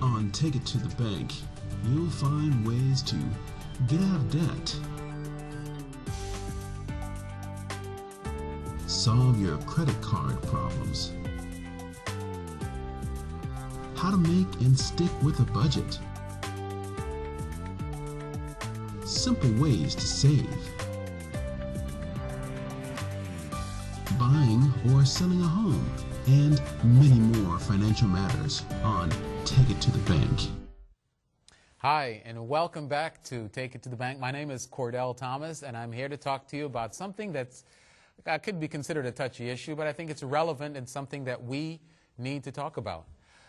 On Take It to the Bank, you'll find ways to get out of debt, solve your credit card problems, how to make and stick with a budget, simple ways to save, buying or selling a home, and many more financial matters on Take It to the Bank. Hi, and welcome back to Take It to the Bank. My name is Cordell Thomas, and I'm here to talk to you about something that's could be considered a touchy issue, but I think it's relevant and something that we need to talk about.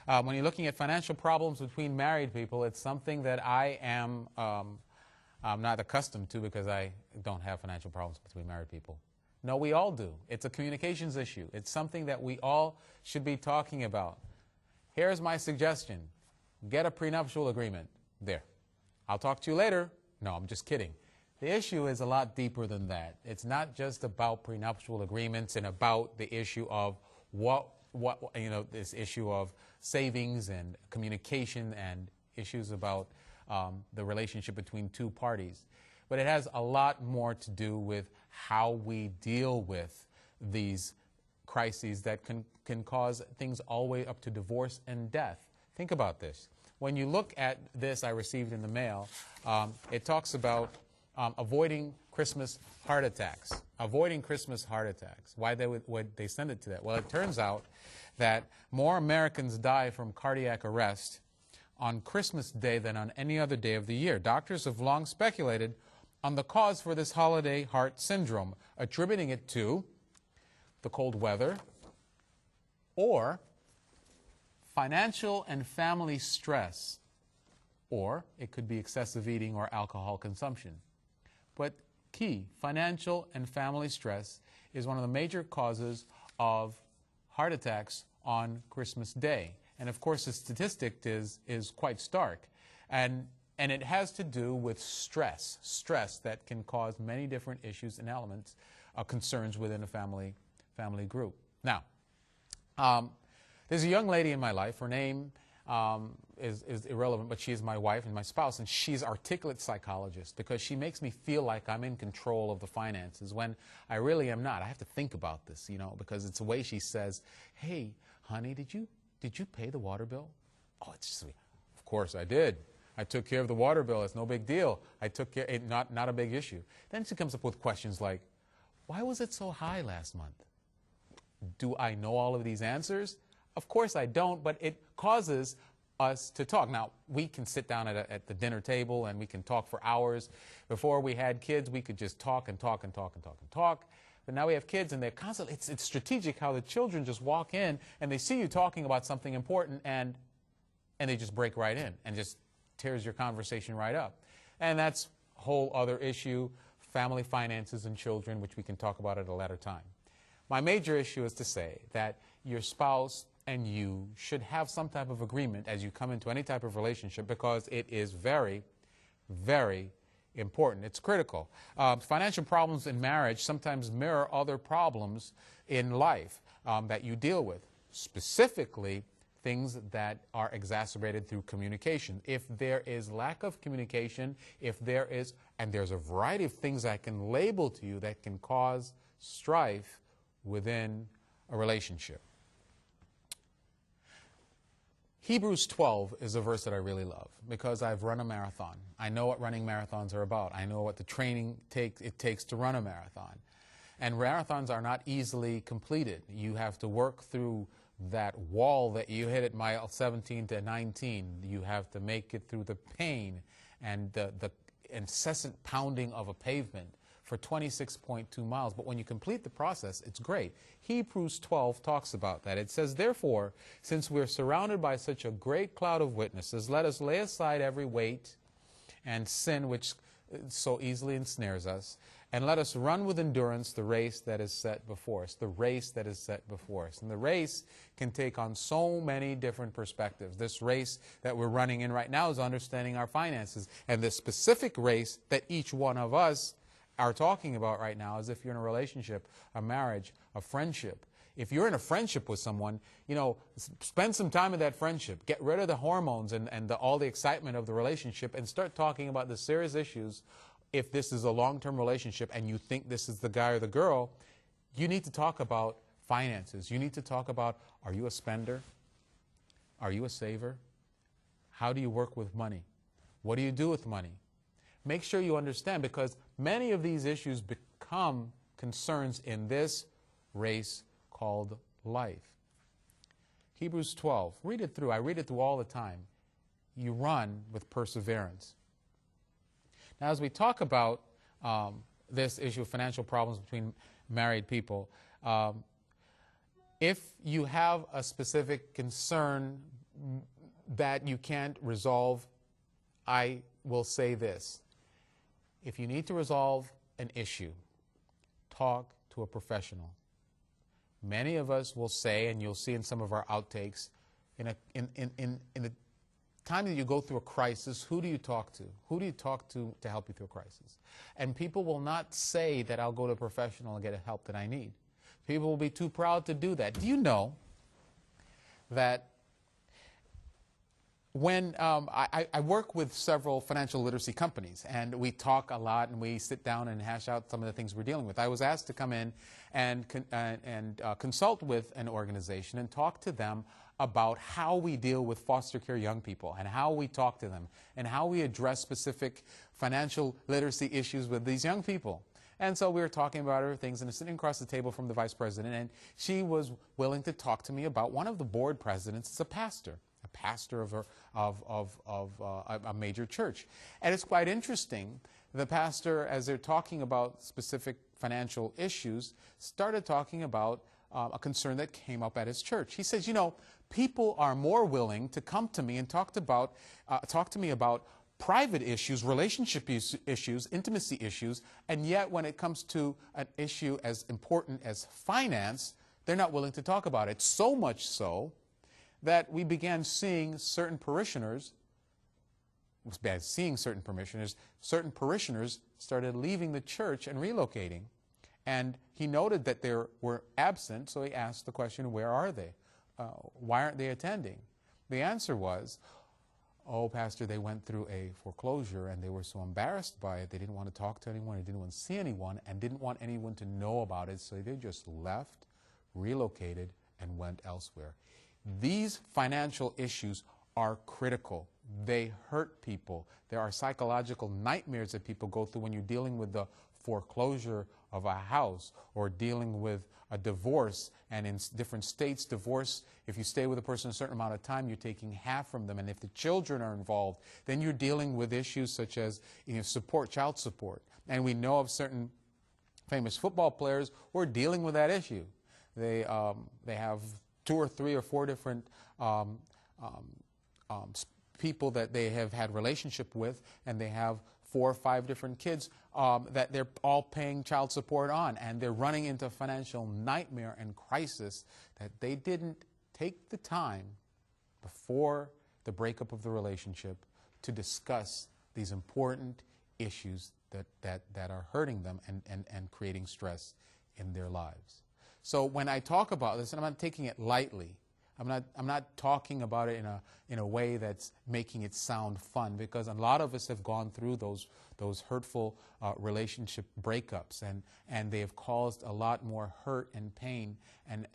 When you're looking at financial problems between married people, it's something that I'm not accustomed to because I don't have financial problems between married people. No, we all do. It's a communications issue. It's something that we all should be talking about. Here's my suggestion. Get a prenuptial agreement. There. I'll talk to you later. No, I'm just kidding. The issue is a lot deeper than that. It's not just about prenuptial agreements and about the issue of this issue of savings and communication and issues about the relationship between two parties. But it has a lot more to do with how we deal with these crises that can cause things all the way up to divorce and death. Think about this. When you look at this I received in the mail, it talks about avoiding Christmas heart attacks. Avoiding Christmas heart attacks. Why would they send it to that? Well, it turns out that more Americans die from cardiac arrest on Christmas Day than on any other day of the year. Doctors have long speculated on the cause for this holiday heart syndrome, attributing it to the cold weather or financial and family stress, or it could be excessive eating or alcohol consumption. But key, financial and family stress is one of the major causes of heart attacks on Christmas Day. And of course, the statistic is quite stark. And it has to do with stress that can cause many different issues and elements, concerns within a family group. Now, there's a young lady in my life. Her name is irrelevant, but she is my wife and my spouse, and she's an articulate psychologist because she makes me feel like I'm in control of the finances when I really am not. I have to think about this, because it's the way she says, "Hey, honey, did you pay the water bill?" Oh, it's just, of course I did. I took care of the water bill. It's no big deal. I took care, not a big issue. Then she comes up with questions like, "Why was it so high last month?" Do I know all of these answers? Of course I don't, but it causes us to talk. Now, we can sit down at the dinner table and we can talk for hours. Before we had kids, we could just talk and talk and talk and talk and talk. But now we have kids and they're constantly, it's strategic how the children just walk in and they see you talking about something important and they just break right in and just tears your conversation right up. And that's a whole other issue, family finances and children, which we can talk about at a later time. My major issue is to say that your spouse and you should have some type of agreement as you come into any type of relationship because it is very, very important. It's critical. Financial problems in marriage sometimes mirror other problems in life that you deal with, specifically things that are exacerbated through communication. If there is lack of communication, and there's a variety of things I can label to you that can cause strife within a relationship. Hebrews 12 is a verse that I really love because I've run a marathon. I know what running marathons are about. I know what the training it takes to run a marathon. And marathons are not easily completed. You have to work through that wall that you hit at mile 17 to 19. You have to make it through the pain and the incessant pounding of a pavement for 26.2 miles. But when you complete the process, it's great. Hebrews 12 talks about that. It says, "Therefore, since we're surrounded by such a great cloud of witnesses, let us lay aside every weight and sin which so easily ensnares us, and let us run with endurance the race that is set before us." The race that is set before us. And the race can take on so many different perspectives. This race that we're running in right now is understanding our finances. And the specific race that each one of us are talking about right now is if you're in a relationship, a marriage, a friendship, If you're in a friendship with someone, you know, spend some time in that friendship. Get rid of the hormones and all the excitement of the relationship and start talking about the serious issues. If this is a long-term relationship and you think this is the guy or the girl, you need to talk about finances. You need to talk about, are you a spender? Are you a saver? How do you work with money? What do you do with money? Make sure you understand, because many of these issues become concerns in this race called life. Hebrews 12. Read it through. I read it through all the time. You run with perseverance. Now, as we talk about this issue of financial problems between married people, if you have a specific concern that you can't resolve, I will say this. If you need to resolve an issue, talk to a professional. Many of us will say, and you'll see in some of our outtakes, in the time that you go through a crisis, who do you talk to? Who do you talk to help you through a crisis? And people will not say that I'll go to a professional and get the help that I need. People will be too proud to do that. Do you know that when I work with several financial literacy companies, and we talk a lot, and we sit down and hash out some of the things we're dealing with. I was asked to come in and consult with an organization and talk to them about how we deal with foster care young people and how we talk to them and how we address specific financial literacy issues with these young people. And so we were talking about other things, and sitting across the table from the vice president, and she was willing to talk to me about one of the board presidents is a pastor of a major church. And it's quite interesting. The pastor, as they're talking about specific financial issues, started talking about a concern that came up at his church. He says, you know, people are more willing to come to me and talk to me about private issues, relationship issues, intimacy issues, and yet when it comes to an issue as important as finance, they're not willing to talk about it. So much so that we began seeing certain parishioners started leaving the church and relocating. And he noted that they were absent, so he asked the question, where are they? Why aren't they attending? The answer was, oh, Pastor, they went through a foreclosure and they were so embarrassed by it, they didn't want to talk to anyone, they didn't want to see anyone, and didn't want anyone to know about it, so they just left, relocated, and went elsewhere. These financial issues are critical. They hurt people. There are psychological nightmares that people go through when you're dealing with the foreclosure of a house or dealing with a divorce. And in different states, divorce, if you stay with a person a certain amount of time, you're taking half from them. And if the children are involved, then you're dealing with issues such as support, child support. And we know of certain famous football players who are dealing with that issue. They have 2 or 3 or 4 different people that they have had relationship with, and they have 4 or 5 different kids that they're all paying child support on, and they're running into financial nightmare and crisis that they didn't take the time before the breakup of the relationship to discuss these important issues that are hurting them and creating stress in their lives. So when I talk about this, and I'm not taking it lightly, I'm not talking about it in a way that's making it sound fun, because a lot of us have gone through those hurtful relationship breakups, and they have caused a lot more hurt and pain, and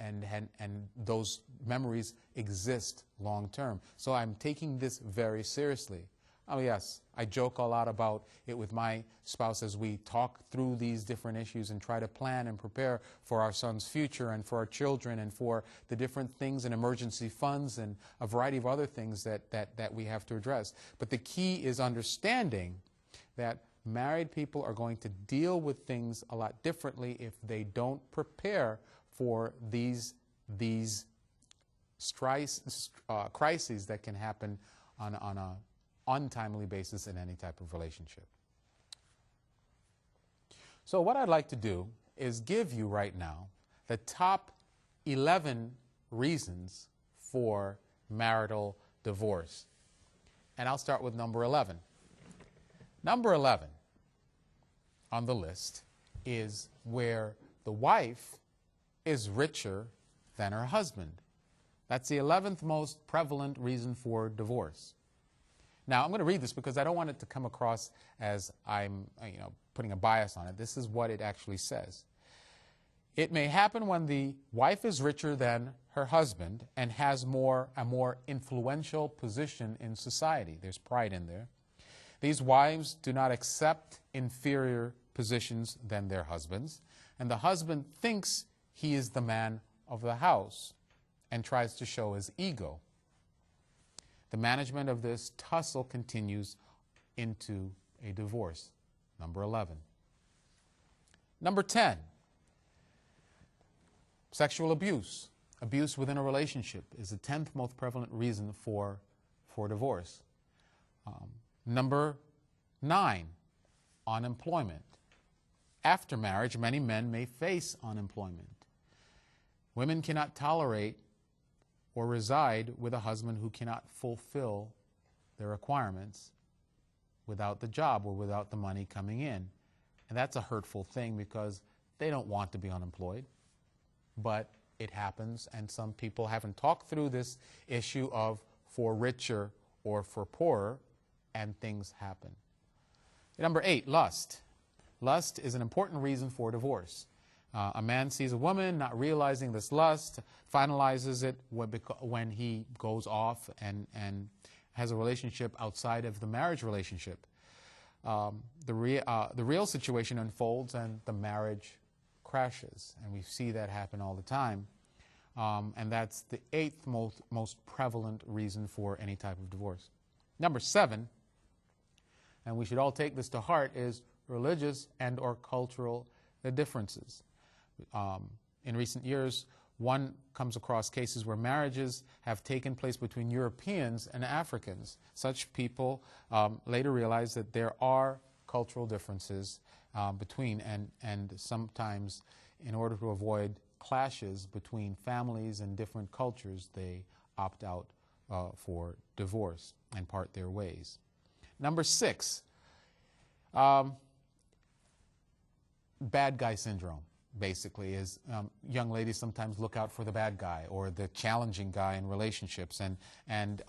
those memories exist long term. So I'm taking this very seriously. Oh yes, I joke a lot about it with my spouse as we talk through these different issues and try to plan and prepare for our son's future and for our children and for the different things and emergency funds and a variety of other things that we have to address. But the key is understanding that married people are going to deal with things a lot differently if they don't prepare for these crises that can happen on a untimely basis in any type of relationship. So what I'd like to do is give you right now the top 11 reasons for marital divorce. And I'll start with number 11. Number 11 on the list is where the wife is richer than her husband. That's the 11th most prevalent reason for divorce. Now, I'm going to read this because I don't want it to come across as I'm putting a bias on it. This is what it actually says. It may happen when the wife is richer than her husband and has a more influential position in society. There's pride in there. These wives do not accept inferior positions than their husbands, and the husband thinks he is the man of the house and tries to show his ego. The management of this tussle continues into a divorce. Number 11. Number 10, sexual abuse. Abuse within a relationship is the 10th most prevalent reason for divorce. Number 9, unemployment. After marriage, many men may face unemployment. Women cannot tolerate or reside with a husband who cannot fulfill their requirements without the job or without the money coming in. And that's a hurtful thing because they don't want to be unemployed. But it happens, and some people haven't talked through this issue of for richer or for poorer, and things happen. Number 8, lust. Lust is an important reason for divorce. A man sees a woman, not realizing this lust, finalizes it when he goes off and has a relationship outside of the marriage relationship. The real situation unfolds and the marriage crashes, and we see that happen all the time. And that's the 8th most prevalent reason for any type of divorce. Number 7, and we should all take this to heart, is religious and or cultural differences. In recent years, one comes across cases where marriages have taken place between Europeans and Africans. Such people later realize that there are cultural differences between, and sometimes in order to avoid clashes between families and different cultures, they opt out for divorce and part their ways. Number 6, bad guy syndrome. Basically is young ladies sometimes look out for the bad guy or the challenging guy in relationships, and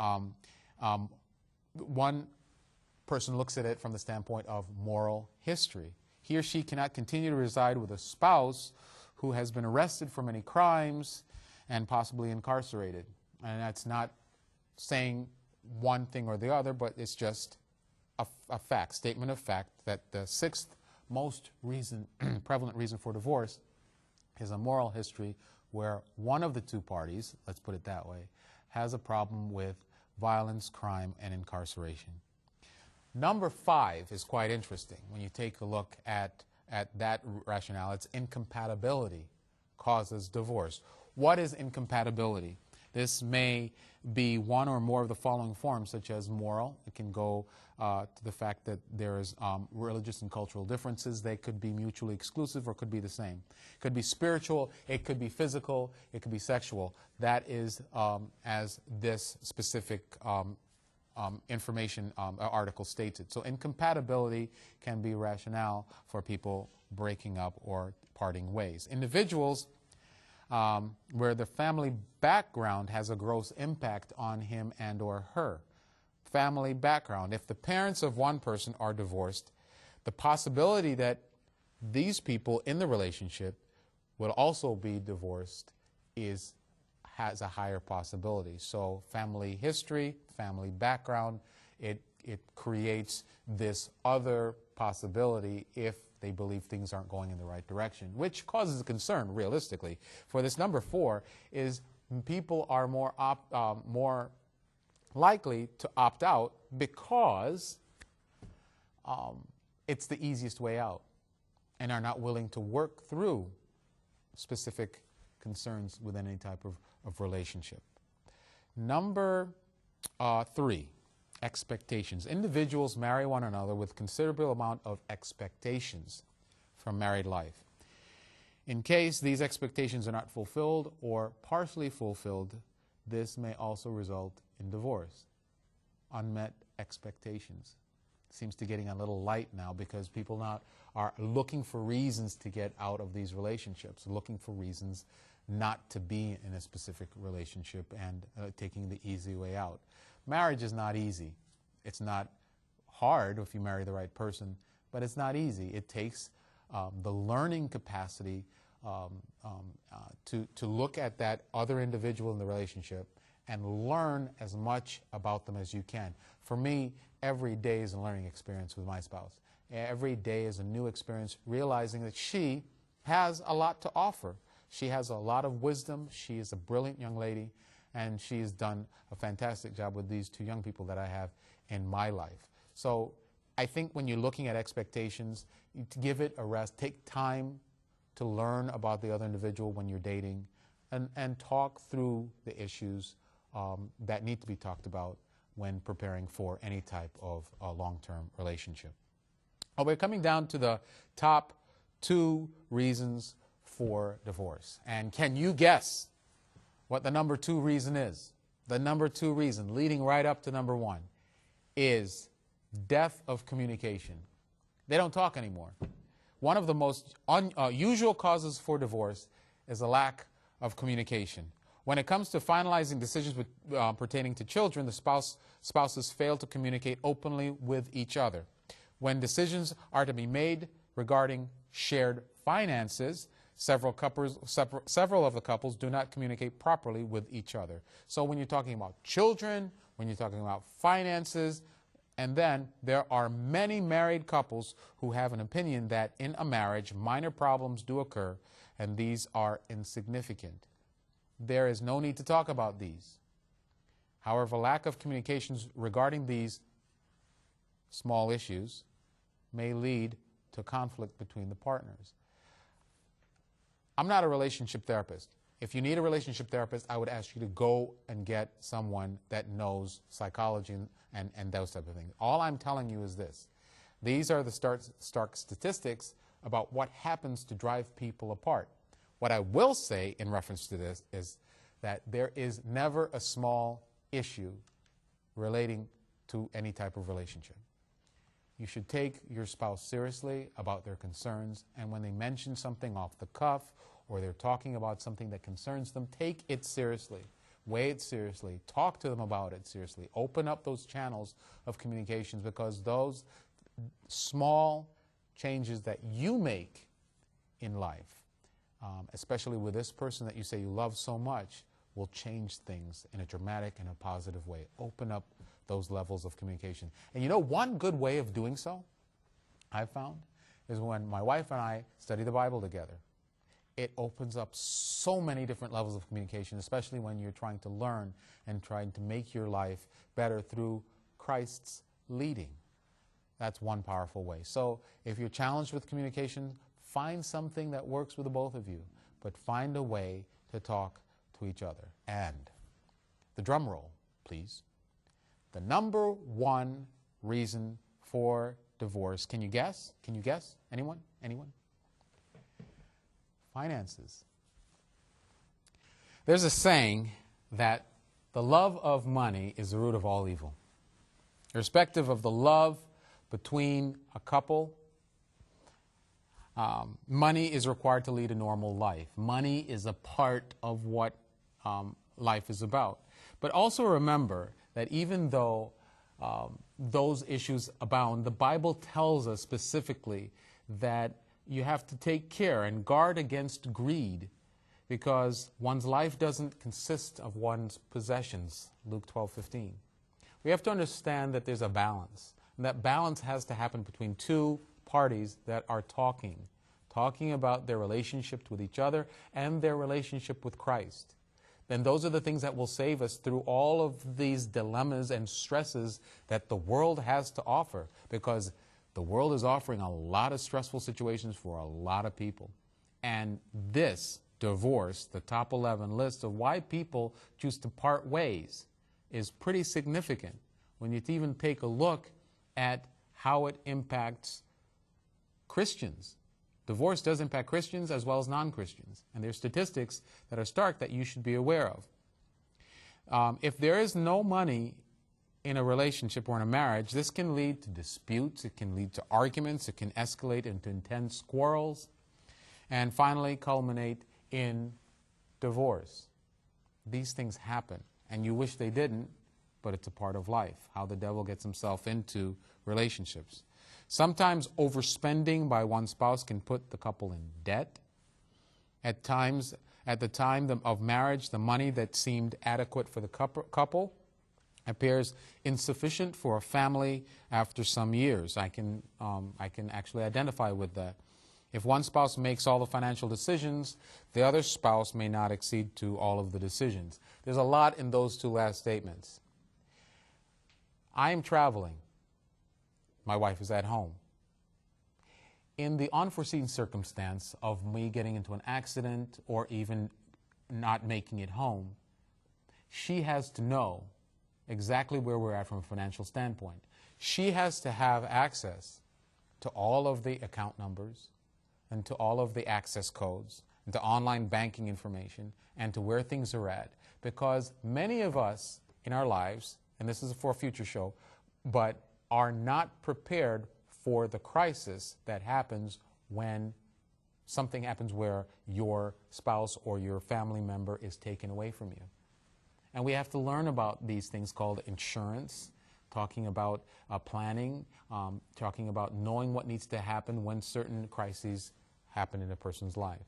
one person looks at it from the standpoint of moral history. He or she cannot continue to reside with a spouse who has been arrested for many crimes and possibly incarcerated. And that's not saying one thing or the other, but it's just a fact, statement of fact, that the 6th most prevalent reason for divorce is a moral history where one of the two parties, let's put it that way, has a problem with violence, crime, and incarceration. Number 5 is quite interesting. When you take a look at that rationale, it's incompatibility causes divorce. What is incompatibility? This may be one or more of the following forms, such as moral. It can go to the fact that there is religious and cultural differences. They could be mutually exclusive or could be the same. It could be spiritual, it could be physical, it could be sexual. That is as this specific information article states it. So incompatibility can be rationale for people breaking up or parting ways. Individuals where the family background has a gross impact on him and or her. Family background. If the parents of one person are divorced, the possibility that these people in the relationship will also be divorced has a higher possibility. So family history, family background, it creates this other possibility if they believe things aren't going in the right direction, which causes a concern, realistically. For this number 4 is people are more likely to opt out because it's the easiest way out and are not willing to work through specific concerns within any type of relationship. Number 3, expectations. Individuals marry one another with considerable amount of expectations from married life. In case these expectations are not fulfilled or partially fulfilled, this may also result in divorce. Unmet expectations. Seems to getting a little light now because people now are looking for reasons to get out of these relationships, looking for reasons not to be in a specific relationship and taking the easy way out. Marriage is not easy. It's not hard if you marry the right person, but it's not easy. It takes the learning capacity to look at that other individual in the relationship and learn as much about them as you can. For me, every day is a learning experience with my spouse. Every day is a new experience, realizing that she has a lot to offer. She has a lot of wisdom. She is a brilliant young lady, and she's done a fantastic job with these two young people that I have in my life. So I think when you're looking at expectations, you give it a rest. Take time to learn about the other individual when you're dating, and talk through the issues that need to be talked about when preparing for any type of long-term relationship. Well, we're coming down to the top 2 reasons for divorce. And can you guess what the number 2 reason is? The number 2 reason, leading right up to number 1, is death of communication. They don't talk anymore. One of the most usual causes for divorce is a lack of communication. When it comes to finalizing decisions pertaining to children, the spouses fail to communicate openly with each other. When decisions are to be made regarding shared finances, several of the couples do not communicate properly with each other. So when you're talking about children, when you're talking about finances, and then there are many married couples who have an opinion that in a marriage, minor problems do occur, and these are insignificant. There is no need to talk about these. However, lack of communications regarding these small issues may lead to conflict between the partners. I'm not a relationship therapist. If you need a relationship therapist, I would ask you to go and get someone that knows psychology and those type of things. All I'm telling you is this. These are the stark statistics about what happens to drive people apart. What I will say in reference to this is that there is never a small issue relating to any type of relationship. You should take your spouse seriously about their concerns, and when they mention something off the cuff or they're talking about something that concerns them, take it seriously. Weigh it seriously. Talk to them about it seriously. Open up those channels of communications, because those small changes that you make in life, especially with this person that you say you love so much, will change things in a dramatic and a positive way. Open up those levels of communication. And you know, one good way of doing so, I've found, is when my wife and I study the Bible together. It opens up so many different levels of communication, especially when you're trying to learn and trying to make your life better through Christ's leading. That's one powerful way. So if you're challenged with communication, find something that works with the both of you, but find a way to talk to each other. And the drum roll, please. The number 1 reason for divorce. Can you guess? Can you guess? Anyone? Anyone? Finances. There's a saying that the love of money is the root of all evil. Irrespective of the love between a couple, money is required to lead a normal life. Money is a part of what life is about. But also remember that even though those issues abound, the Bible tells us specifically that you have to take care and guard against greed, because one's life doesn't consist of one's possessions, Luke 12:15. We have to understand that there's a balance, and that balance has to happen between 2 parties that are talking about their relationship with each other and their relationship with Christ. Then those are the things that will save us through all of these dilemmas and stresses that the world has to offer, because the world is offering a lot of stressful situations for a lot of people. And this divorce, the top 11 list of why people choose to part ways, is pretty significant when you even take a look at how it impacts Christians. Divorce does impact Christians as well as non-Christians. And there's statistics that are stark that you should be aware of. If there is no money in a relationship or in a marriage, this can lead to disputes, it can lead to arguments, it can escalate into intense quarrels, and finally culminate in divorce. These things happen, and you wish they didn't, but it's a part of life, how the devil gets himself into relationships. Sometimes overspending by one spouse can put the couple in debt. At times, at the time of marriage, the money that seemed adequate for the couple appears insufficient for a family after some years. I can actually identify with that. If one spouse makes all the financial decisions, the other spouse may not accede to all of the decisions. There's a lot in those two last statements. I am traveling. My wife is at home. In the unforeseen circumstance of me getting into an accident or even not making it home, she has to know exactly where we're at from a financial standpoint. She has to have access to all of the account numbers and to all of the access codes and to online banking information and to where things are at, because many of us in our lives, and this is for a future show, but are not prepared for the crisis that happens when something happens where your spouse or your family member is taken away from you. And we have to learn about these things called insurance, talking about planning, talking about knowing what needs to happen when certain crises happen in a person's life.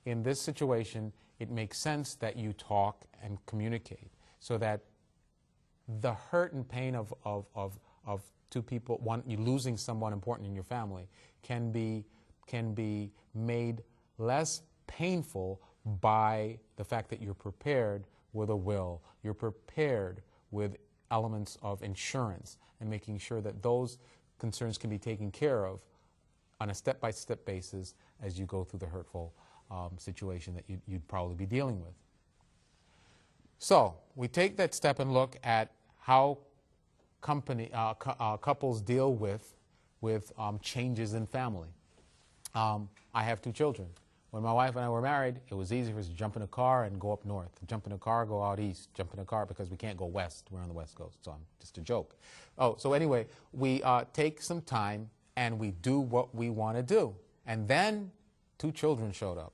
In this situation, it makes sense that you talk and communicate so that the hurt and pain of two people, one, you losing someone important in your family, can be made less painful by the fact that you're prepared with a will. You're prepared with elements of insurance and making sure that those concerns can be taken care of on a step-by-step basis as you go through the hurtful situation that you'd probably be dealing with. So we take that step and look at how couples deal with changes in family. I have 2 children. When my wife and I were married, it was easy for us to jump in a car and go up north. Jump in a car, go out east. Jump in a car because we can't go west. We're on the West Coast, so just a joke. Oh, so anyway, we take some time and we do what we want to do. And then 2 children showed up.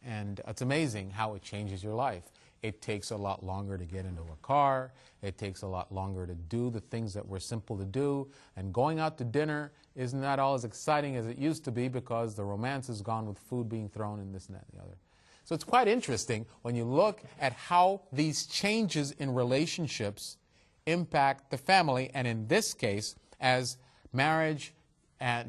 And it's amazing how it changes your life. It takes a lot longer to get into a car. It takes a lot longer to do the things that were simple to do. And going out to dinner is not all as exciting as it used to be because the romance is gone with food being thrown and this and that and the other. So it's quite interesting when you look at how these changes in relationships impact the family. And in this case, as marriage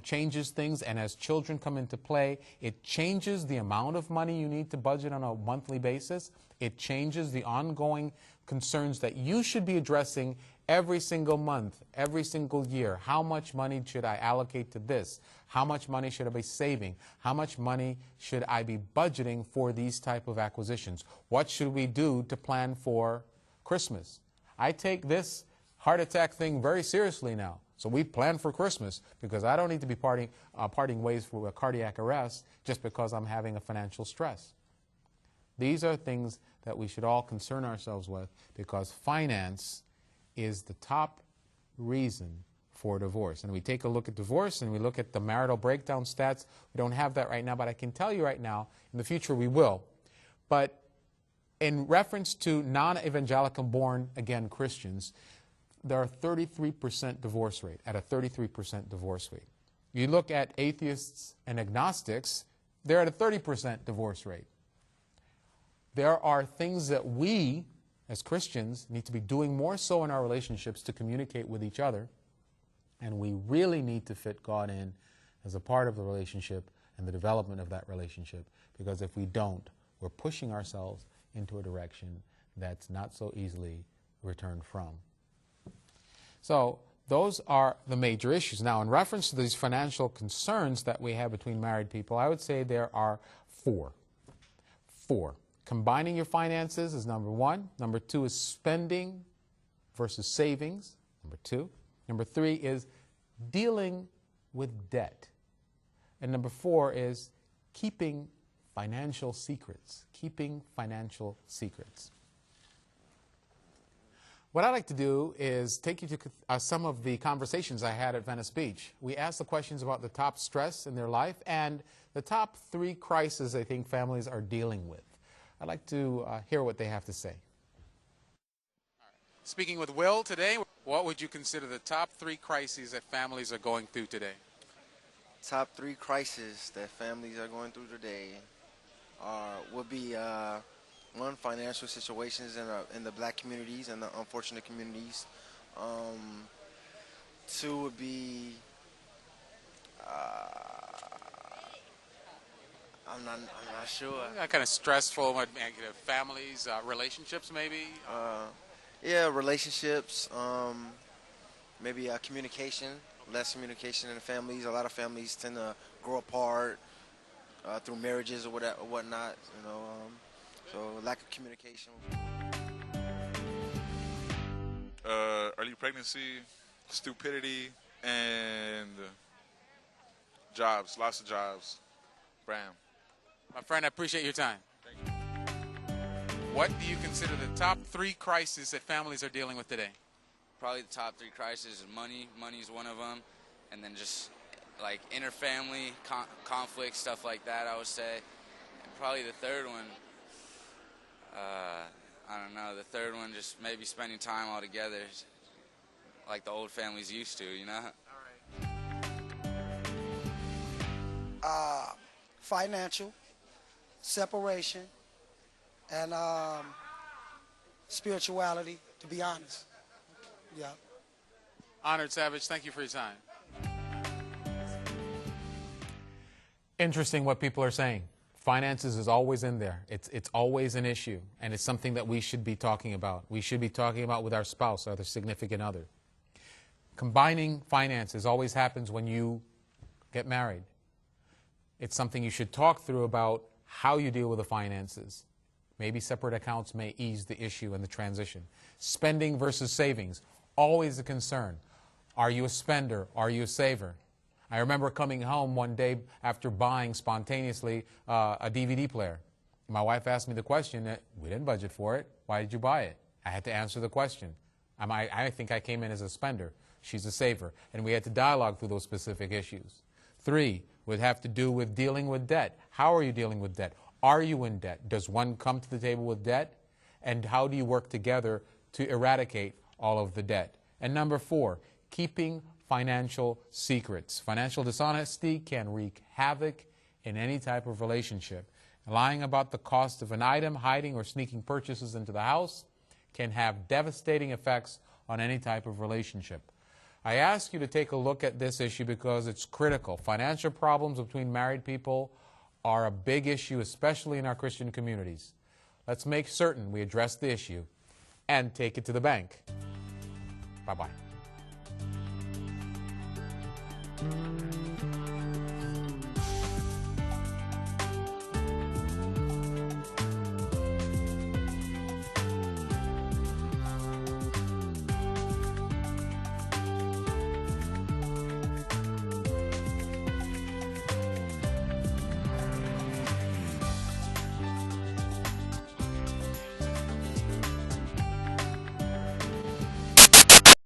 changes things and as children come into play, it changes the amount of money you need to budget on a monthly basis. It changes the ongoing concerns that you should be addressing every single month, every single year. How much money should I allocate to this? How much money should I be saving? How much money should I be budgeting for these type of acquisitions? What should we do to plan for Christmas? I take this heart attack thing very seriously now. So we plan for Christmas because I don't need to be parting ways for a cardiac arrest just because I'm having a financial stress. These are things that we should all concern ourselves with because finance is the top reason for divorce. And we take a look at divorce and we look at the marital breakdown stats. We don't have that right now, but I can tell you right now, in the future we will. But in reference to non-evangelical born again Christians, there are 33% divorce rate, at a 33% divorce rate. You look at atheists and agnostics, they're at a 30% divorce rate. There are things that we, as Christians, need to be doing more so in our relationships to communicate with each other, and we really need to fit God in as a part of the relationship and the development of that relationship, because if we don't, we're pushing ourselves into a direction that's not so easily returned from. So those are the major issues. Now, in reference to these financial concerns that we have between married people, I would say there are 4. Combining your finances is number 1. Number 2 is spending versus savings. Number 2. Number 3 is dealing with debt. And number 4 is keeping financial secrets. Keeping financial secrets. What I'd like to do is take you to some of the conversations I had at Venice Beach. We asked the questions about the top stress in their life and the top 3 crises I think families are dealing with. I'd like to hear what they have to say. Speaking with Will today, what would you consider the top 3 crises that families are going through today? Top 3 crises that families are going through today would be one, financial situations in the black communities and the unfortunate communities. 2 would be I'm not sure. Kind of stressful, families, relationships maybe? Yeah, relationships, maybe communication, less communication in the families. A lot of families tend to grow apart through marriages or whatnot, you know, so lack of communication. Early pregnancy, stupidity, and jobs, lots of jobs. Bam. My friend, I appreciate your time. What do you consider the top 3 crises that families are dealing with today? Probably the top 3 crises is money. Money is one of them. And then just like inter-family conflict, stuff like that, I would say. And probably the third one, I don't know, the third one just maybe spending time all together like the old families used to, you know? All right. Financial, separation, and spirituality, to be honest. Yeah. Honored Savage, thank you for your time. Interesting what people are saying. Finances is always in there. It's always an issue, and it's something that we should be talking about. We should be talking about with our spouse or their significant other. Combining finances always happens when you get married. It's something you should talk through about how you deal with the finances. Maybe separate accounts may ease the issue and the transition. Spending versus savings, always a concern. Are you a spender? Are you a saver? I remember coming home one day after buying spontaneously a DVD player. My wife asked me the question, we didn't budget for it. Why did you buy it? I had to answer the question. I think I came in as a spender. She's a saver. And we had to dialogue through those specific issues. 3 would have to do with dealing with debt. How are you dealing with debt? Are you in debt? Does one come to the table with debt? And how do you work together to eradicate all of the debt? And number 4, keeping financial secrets. Financial dishonesty can wreak havoc in any type of relationship. Lying about the cost of an item, hiding or sneaking purchases into the house can have devastating effects on any type of relationship. I ask you to take a look at this issue because it's critical. Financial problems between married people are a big issue, especially in our Christian communities. Let's make certain we address the issue and take it to the bank. Bye-bye.